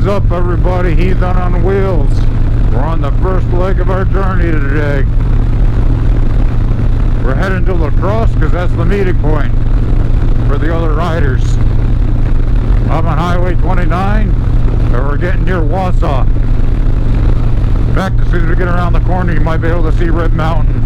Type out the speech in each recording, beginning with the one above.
is up, everybody? Heathen on wheels. We're on the first leg of our journey today. We're heading to La Crosse because that's the meeting point for the other riders. I'm on Highway 29 and we're getting near Wausau. In fact, as soon as we get around the corner, you might be able to see Red Mountain.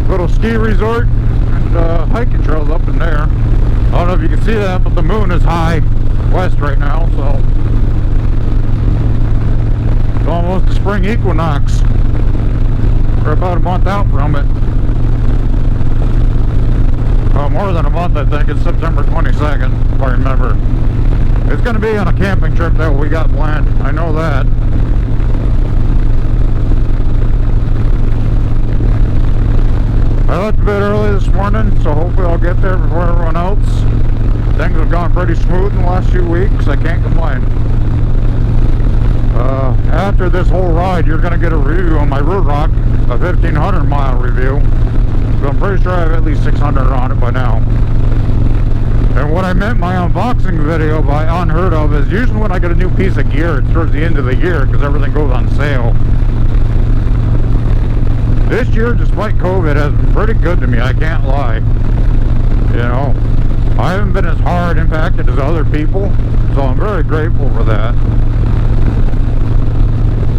Little ski resort and hiking trails up in there. I don't know if you can see that, but the moon is high west right now, so it's almost the spring equinox. We're about a month out from it. Well, more than a month, I think. It's September 22nd, if I remember. It's going to be on a camping trip that we got planned. I know that. I left a bit early this morning, so hopefully I'll get there before everyone else. Things have gone pretty smooth in the last few weeks. I can't complain. After this whole ride, you're going to get a review on my Ruroc, a 1,500 mile review. So I'm pretty sure I have at least 600 on it by now. And what I meant my unboxing video by unheard of is usually when I get a new piece of gear, it's towards the end of the year because everything goes on sale. This year, despite COVID, has been pretty good to me, I can't lie. You know, I haven't been as hard impacted as other people, so I'm very grateful for that.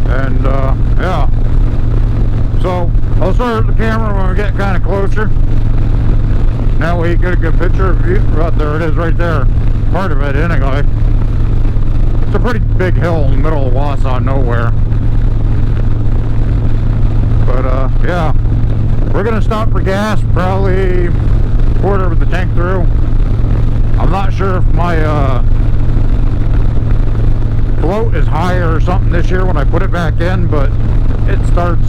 And, yeah. So, I'll start the camera when we get kind of closer. That way you get a good picture of you. Right there it is, right there. Part of it, anyway. It's a pretty big hill in the middle of Wausau, nowhere. But, yeah. We're going to stop for gas, probably quarter of the tank through. I'm not sure if my float is higher or something this year when I put it back in, but it starts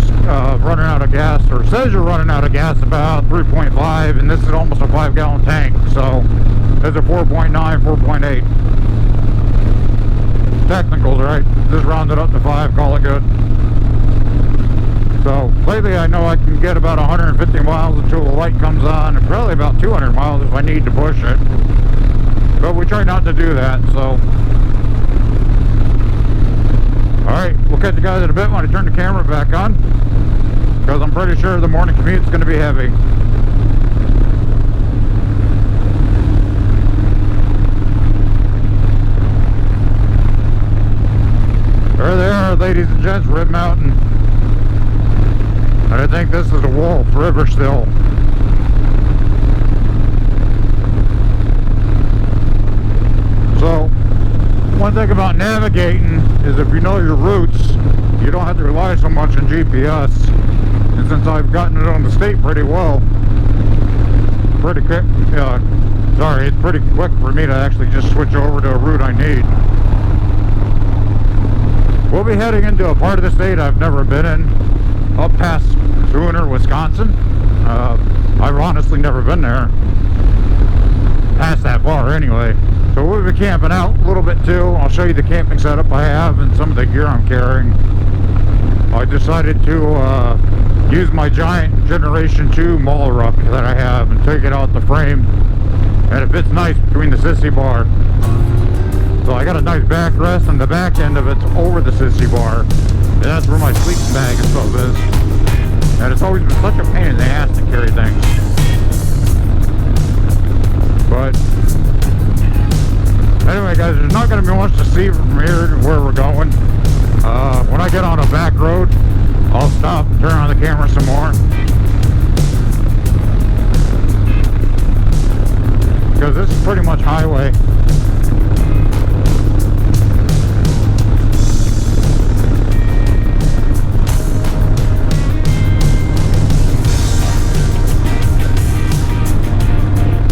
running out of gas, or says you're running out of gas about 3.5, and this is almost a 5-gallon tank, so it's a 4.9, 4.8. Technicals, right? Just round it up to 5, call it good. So lately I know I can get about 150 miles until the light comes on, and probably about 200 miles if I need to push it. But we try not to do that, so. Alright, we'll catch you guys in a bit when I turn the camera back on, because I'm pretty sure the morning commute is going to be heavy. There they are, ladies and gents, Red Mountain. And I think this is a Wolf River still. So, one thing about navigating is if you know your routes, you don't have to rely so much on GPS. And since I've gotten it on the state pretty well, pretty quick, it's pretty quick for me to actually just switch over to a route I need. We'll be heading into a part of the state I've never been in, up past Sooner, Wisconsin. I've honestly never been there, past that far anyway. So we'll be camping out a little bit too. I'll show you the camping setup I have and some of the gear I'm carrying. I decided to use my giant Generation 2 Ruroc that I have and take it out the frame, and it fits nice between the sissy bar. So I got a nice backrest, and the back end of it's over the sissy bar, and that's where my sleeping bag and stuff is. And it's always been such a pain in the ass to carry things. But anyway, guys, there's not going to be much to see from here to where we're going. When I get on a back road, I'll stop and turn on the camera some more. Because this is pretty much highway.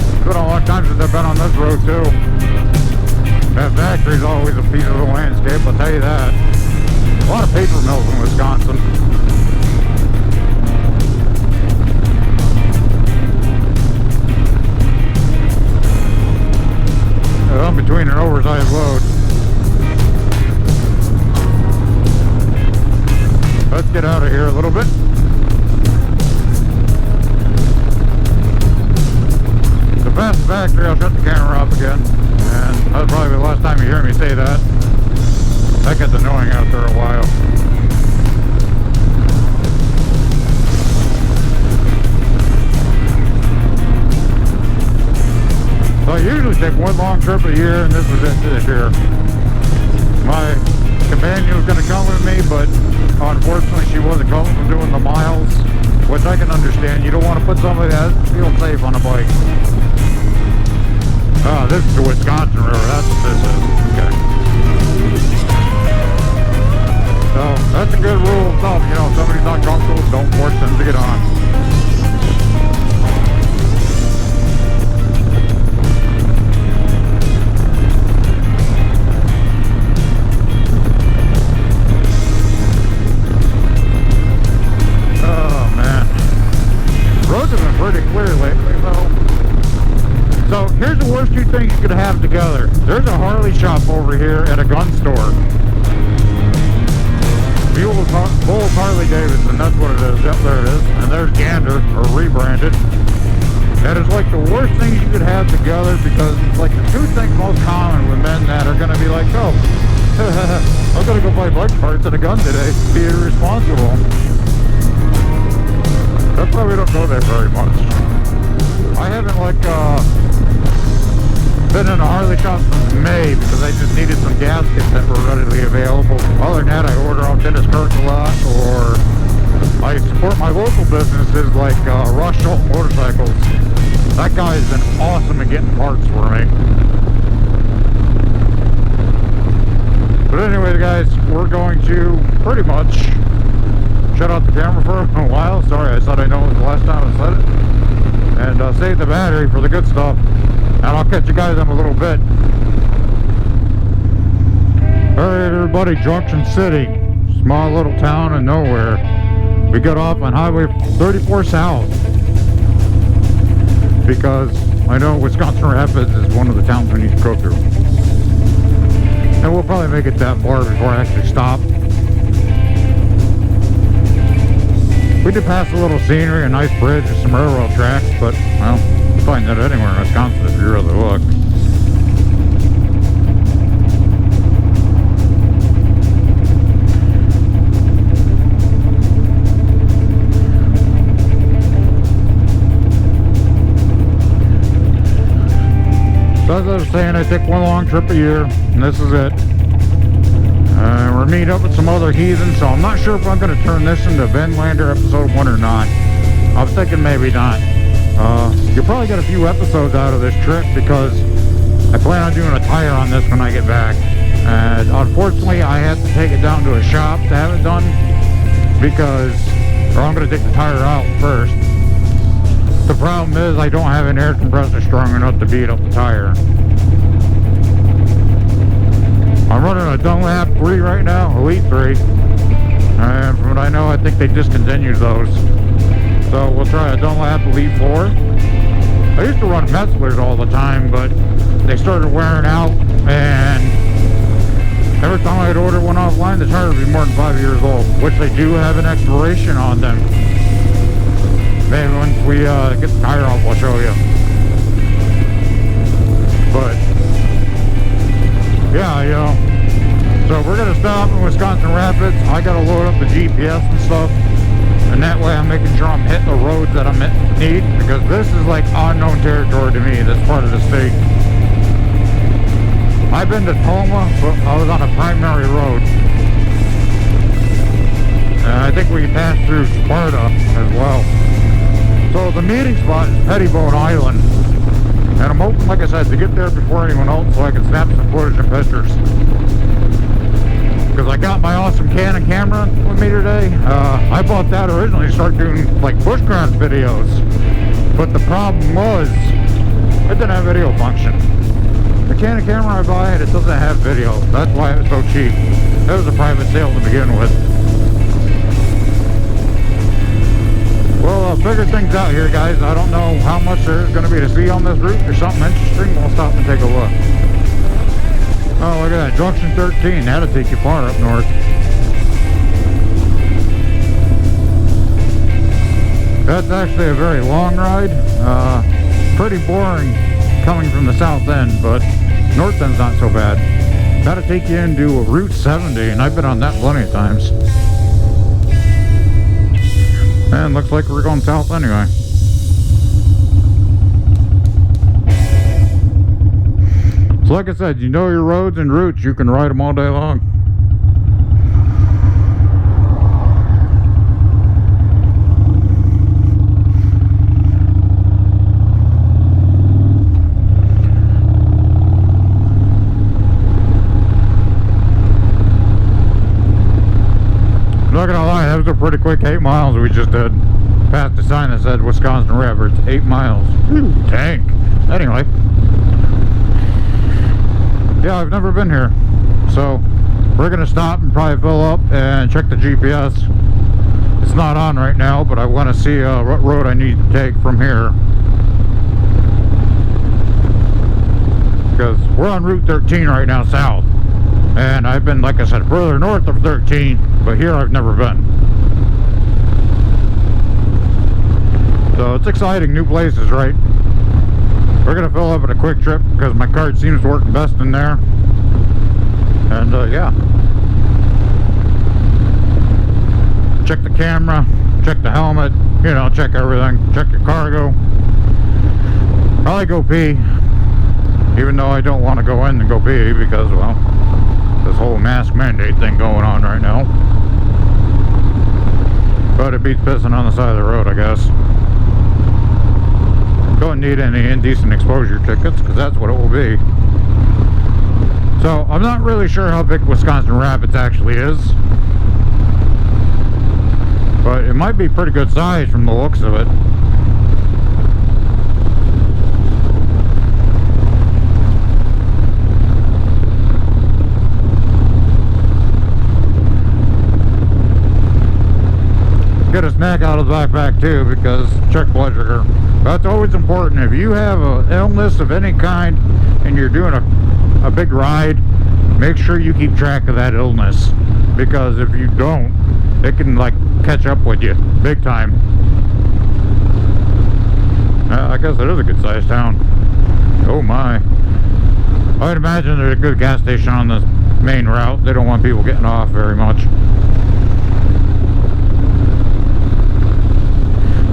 It's been a long time since I've been on this road too. That factory's always a piece of the landscape, I'll tell you that. A lot of paper mills in Wisconsin. I'm between an oversized load. Let's get out of here a little bit. The fast factory, I'll shut the camera off again. And That's probably the last time you hear me say that. That gets annoying after a while. So I usually take one long trip a year, and this was it this year. My companion was going to come with me, but unfortunately she wasn't comfortable doing the miles, which I can understand. You don't want to put somebody that feels safe on a bike. Oh, this is the Wisconsin River. That's what this is. Okay. So that's a good rule of thumb. You know, if somebody's not comfortable, don't force them to get on. Here's the worst two things you could have together. There's a Harley shop over here at a gun store. Bull's Harley Davidson, that's what it is. Yep, there it is. And there's Gander, or rebranded. That is like the worst things you could have together, because it's like the two things most common with men that are going to be like, oh, I'm going to go buy bike parts and a gun today. Be irresponsible. That's why we don't go there very much. I haven't been in a Harley shop since May because I just needed some gaskets that were readily available. Other than that, I order off Dennis Kirk a lot, or I support my local businesses like Rush Motorcycles. That guy has been awesome at getting parts for me. But anyway, guys, we're going to pretty much shut off the camera for a while. Sorry, I said I know it was the last time I said it. And save the battery for the good stuff. And I'll catch you guys in a little bit. Alright everybody, Junction City. Small little town in nowhere. We got off on Highway 34 South. Because I know Wisconsin Rapids is one of the towns we need to go through. And we'll probably make it that far before I actually stop. We did pass a little scenery, a nice bridge with some railroad tracks, but, well, you'll find that anywhere in Wisconsin if you really look. So as I was saying, I take one long trip a year, and this is it. We're meeting up with some other Heathen, so I'm not sure if I'm going to turn this into Vinlander episode 1 or not. I was thinking maybe not. You'll probably get a few episodes out of this trip because I plan on doing a tire on this when I get back. And unfortunately, I had to take it down to a shop to have it done or I'm going to take the tire out first. The problem is I don't have an air compressor strong enough to beat up the tire. I'm running a Dunlap 3 right now, Elite 3. And from what I know, I think they discontinued those. So we'll try a Dunlap Elite 4. I used to run Metzlers all the time, but they started wearing out. And every time I'd order one offline, the tire would be more than 5 years old, which they do have an expiration on them. Maybe once we get the tire off, I'll show you. But yeah, you know, so we're going to stop in Wisconsin Rapids. I got to load up the GPS and stuff, and that way I'm making sure I'm hitting the roads that I need, because this is like unknown territory to me, this part of the state. I've been to Toma, but I was on a primary road. And I think we passed through Sparta as well. So the meeting spot is Pettibone Island. And I'm hoping, like I said, to get there before anyone else so I can snap some footage and pictures. Because I got my awesome Canon camera with me today. I bought that originally to start doing like bushcraft videos. But the problem was, it didn't have video function. The Canon camera I buy, it doesn't have video. That's why it was so cheap. It was a private sale to begin with. Well, figure things out here, guys. I don't know how much there's going to be to see on this route. There's something interesting. We'll stop and take a look. Oh, look at that. Junction 13. That'll take you far up north. That's actually a very long ride. Pretty boring coming from the south end, but North end's not so bad. Gotta take you into Route 70, and I've been on that plenty of times. And looks like we're going south anyway. So like I said, you know your roads and routes, you can ride them all day long. Not gonna lie, that was a pretty quick 8 miles we just did. Past the sign that said Wisconsin River, it's 8 miles. Tank. Anyway. Yeah, I've never been here. So, we're gonna stop and probably fill up and check the GPS. It's not on right now, but I wanna see what road I need to take from here. Because we're on Route 13 right now, south. And I've been, like I said, further north of 13, but here I've never been. So it's exciting, new places, right? We're gonna fill up at a quick trip because my card seems to work best in there. And yeah. Check the camera, check the helmet, you know, check everything, check your cargo. Probably go pee, even though I don't want to go in and go pee because, well, this whole mask mandate thing going on right now. But it beats pissing on the side of the road, I guess. Don't need any indecent exposure tickets, because that's what it will be. So, I'm not really sure how big Wisconsin Rapids actually is. But it might be pretty good size from the looks of it. Get a snack out of the backpack too, because check blood sugar. That's always important. If you have an illness of any kind and you're doing a big ride, make sure you keep track of that illness, because if you don't, it can like catch up with you big time. I guess it is a good sized town. Oh my. I'd imagine there's a good gas station on the main route. They don't want people getting off very much.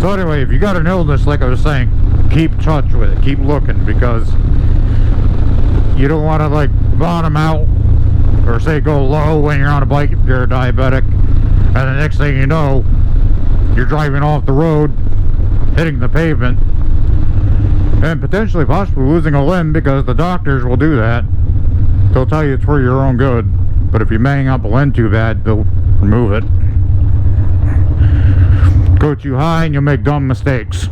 So anyway, if you got an illness, like I was saying, keep touch with it, keep looking, because you don't want to like bottom out or say go low when you're on a bike if you're a diabetic, and the next thing you know, you're driving off the road, hitting the pavement, and potentially possibly losing a limb, because the doctors will do that. They'll tell you it's for your own good, but if you bang up a limb too bad, they'll remove it. Go too high and you'll make dumb mistakes.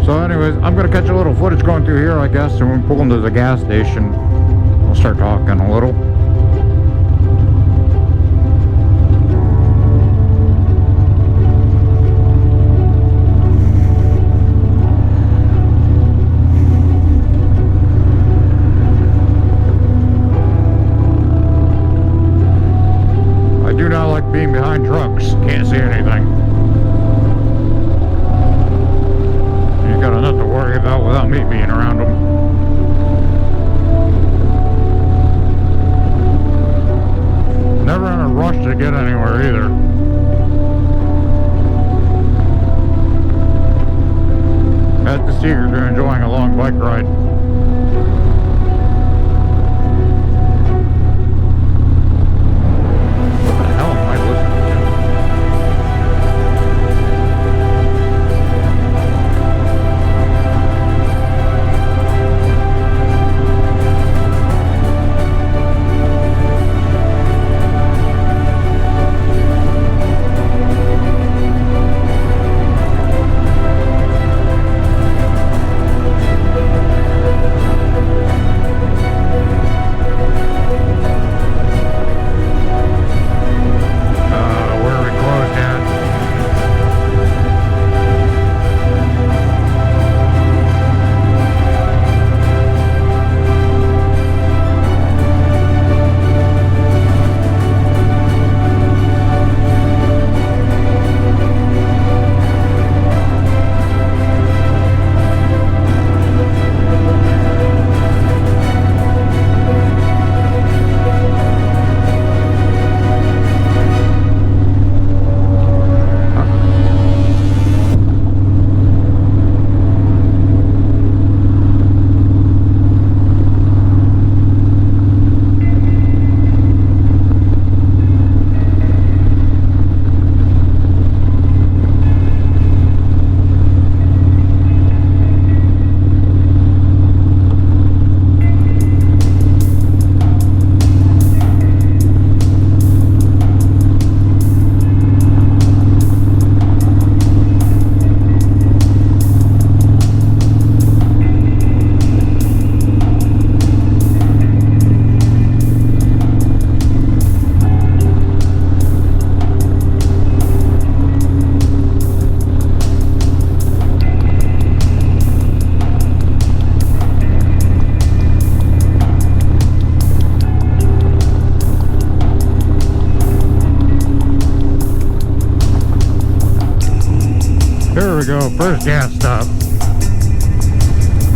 So anyways, I'm going to catch a little footage going through here, I guess, and when we pull into the gas station, we'll start talking a little. Being behind trucks, can't see anything. You got enough to worry about without me being around them. Never in a rush to get anywhere either. That's the secret to enjoying a long bike ride. There we go, first gas stop.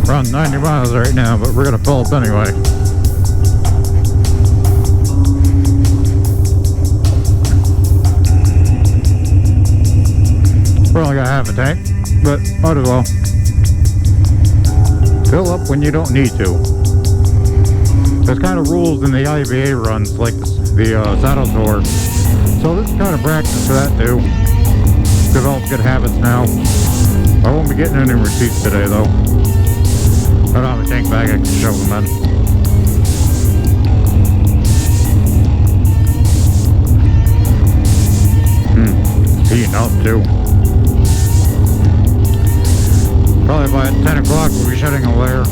We're on 90 miles right now, but we're gonna fill up anyway. We only got half a tank, but might as well. Fill up when you don't need to. There's kind of rules in the IVA runs, like the saddle tour. So this is kind of practice for that too. Develop good habits now. I won't be getting any receipts today though. I don't have a tank bag I can shove them in. Heating up too. Probably by 10 o'clock we'll be shutting a layer.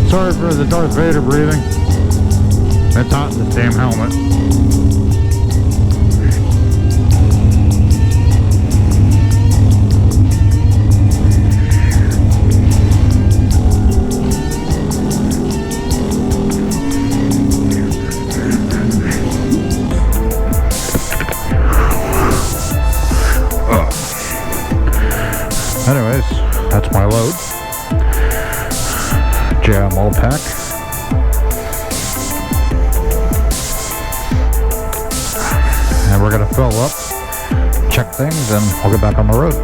Sorry for the Darth Vader breathing. It's hot in this damn helmet. Anyways, that's my load. Jam all pack. And we're gonna fill up, check things, and we'll get back on the road.